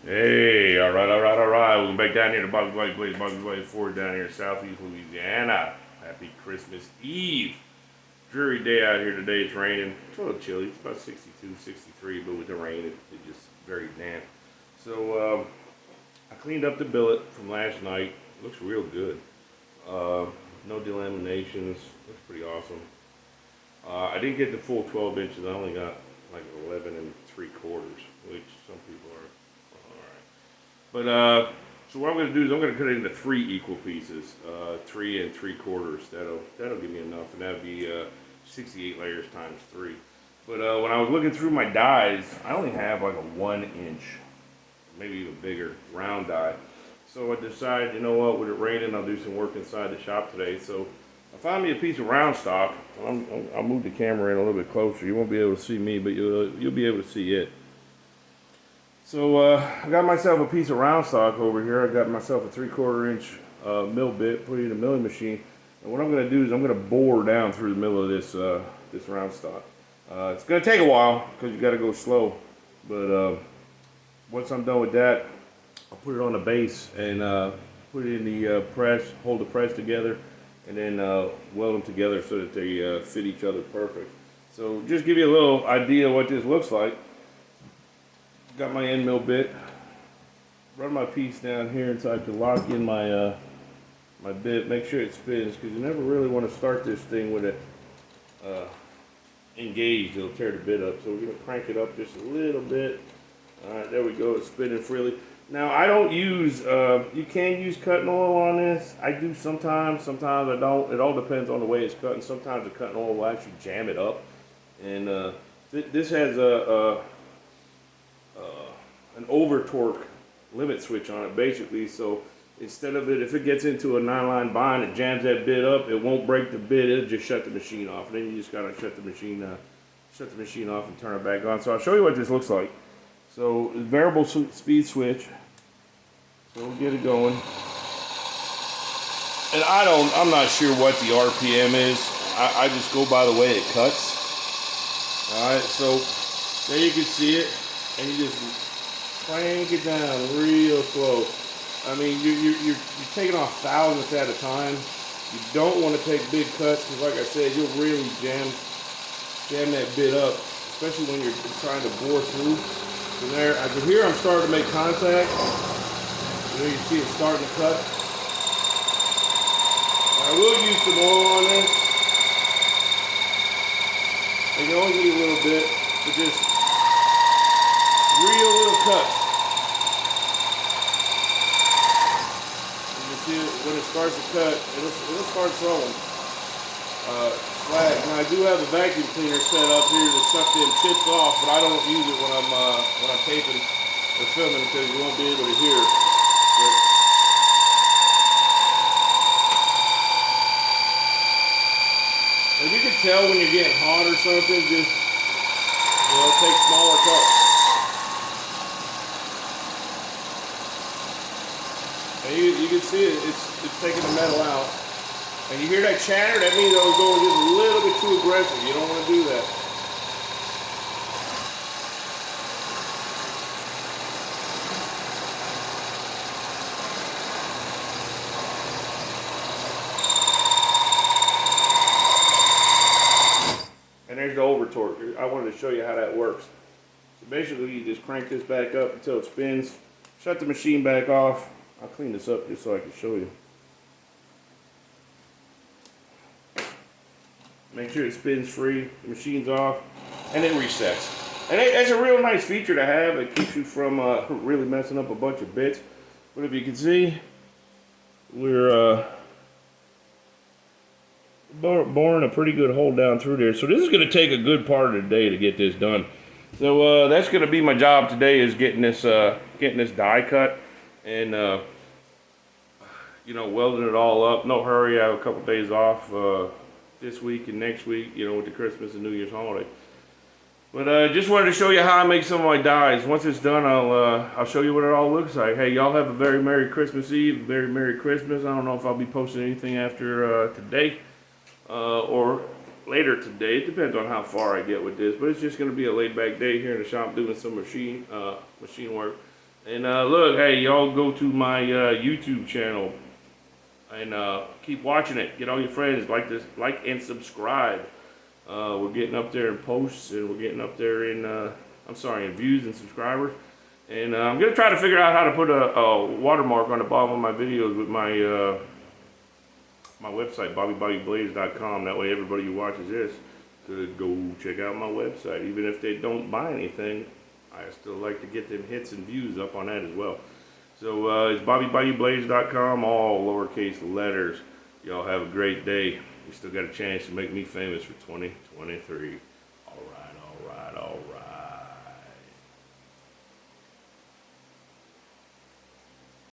Hey, all right. Welcome back down here to Bobby White Ford down here in Southeast Louisiana. Happy Christmas Eve. Dreary day out here today. It's raining. It's a little chilly. It's about 62, 63, but with the rain, it's just very damp. So I cleaned up the billet from last night. Looks real good. Uh, no delaminations. Looks pretty awesome. I didn't get the full 12 inches. I only got like 11 and 3/4, which some people are all right. But so what I'm going to do is I'm going to cut it into three equal pieces, 3 and 3/4. That'll give me enough, and that'll be 68 layers times three. But when I was looking through my dies, I only have like a 1 inch, maybe even bigger round die. So I decided, you know what, with it raining, I'll do some work inside the shop today. So I found me a piece of round stock. I'll move the camera in a little bit closer. You won't be able to see me, but you'll be able to see it. So I got myself a piece of round stock over here. I got myself a 3/4 inch mill bit, put it in a milling machine. And what I'm going to do is I'm going to bore down through the middle of this round stock. It's going to take a while because you got to go slow. But once I'm done with that, I'll put it on the base and put it in the press, hold the press together, and then weld them together so that they fit each other perfect. So just give you a little idea of what this looks like. Got my end mill bit. Run my piece down here until I can lock in my bit. Make sure it spins because you never really want to start this thing with it engaged. It'll tear the bit up. So we're gonna crank it up just a little bit. All right, there we go. It's spinning freely. Now I don't use. You can use cutting oil on this. I do sometimes. Sometimes I don't. It all depends on the way it's cut. And sometimes the cutting oil will actually jam it up. And this has an over torque limit switch on it basically. So instead of it, if it gets into a 9-line bind, it jams that bit up. It won't break the bit. It'll just shut the machine off. And then you just gotta shut the machine off and turn it back on. So I'll show you what this looks like. So variable speed switch. So we'll get it going. And I'm not sure what the RPM is. I just go by the way it cuts. All right, so there you can see it, and you just crank it down real slow. I mean, you're taking off thousandths at a time. You don't want to take big cuts because, like I said, you'll really jam that bit up, especially when you're trying to bore through. From there, I can hear I'm starting to make contact. You see it starting to cut. I will use some oil on this. And you only need a little bit, but just real little cuts. You can see it, when it starts to cut, it'll start throwing flags. Now I do have a vacuum cleaner set up here to suck them chips off, but I don't use it when I'm taping or filming because you won't be able to hear. But, if you can tell when you're getting hot or something, just take smaller cuts. And you can see it's taking the metal out. And you hear that chatter, that means I was going just a little bit too aggressive. You don't want to do that. And there's the over torque. I wanted to show you how that works. So basically you just crank this back up until it spins, shut the machine back off. I'll clean this up just so I can show you. Make sure it spins free, the machine's off, and it resets. And it's a real nice feature to have. It keeps you from really messing up a bunch of bits. But if you can see, we're boring a pretty good hole down through there. So this is going to take a good part of the day to get this done. So that's going to be my job today, is getting this die cut and welding it all up. No hurry. I have a couple days off this week and next week, with the Christmas and New Year's holiday. But just wanted to show you how I make some of my dies. Once it's done, I'll show you what it all looks like. Hey, y'all have a very Merry Christmas Eve, very Merry Christmas. I don't know if I'll be posting anything after today or later today. It depends on how far I get with this, but it's just going to be a laid back day here in the shop doing some machine work. And look, hey, y'all go to my YouTube channel and keep watching it. Get all your friends, like and subscribe. We're getting up there in posts, and we're getting up there in in views and subscribers. And I'm gonna try to figure out how to put a watermark on the bottom of my videos with my website, BobbyBobbyBlaze.com. That way, everybody who watches this could go check out my website. Even if they don't buy anything, I still like to get them hits and views up on that as well. So it's BobbyBobbyBlaze.com, all lowercase letters. Y'all have a great day. You still got a chance to make me famous for 2023.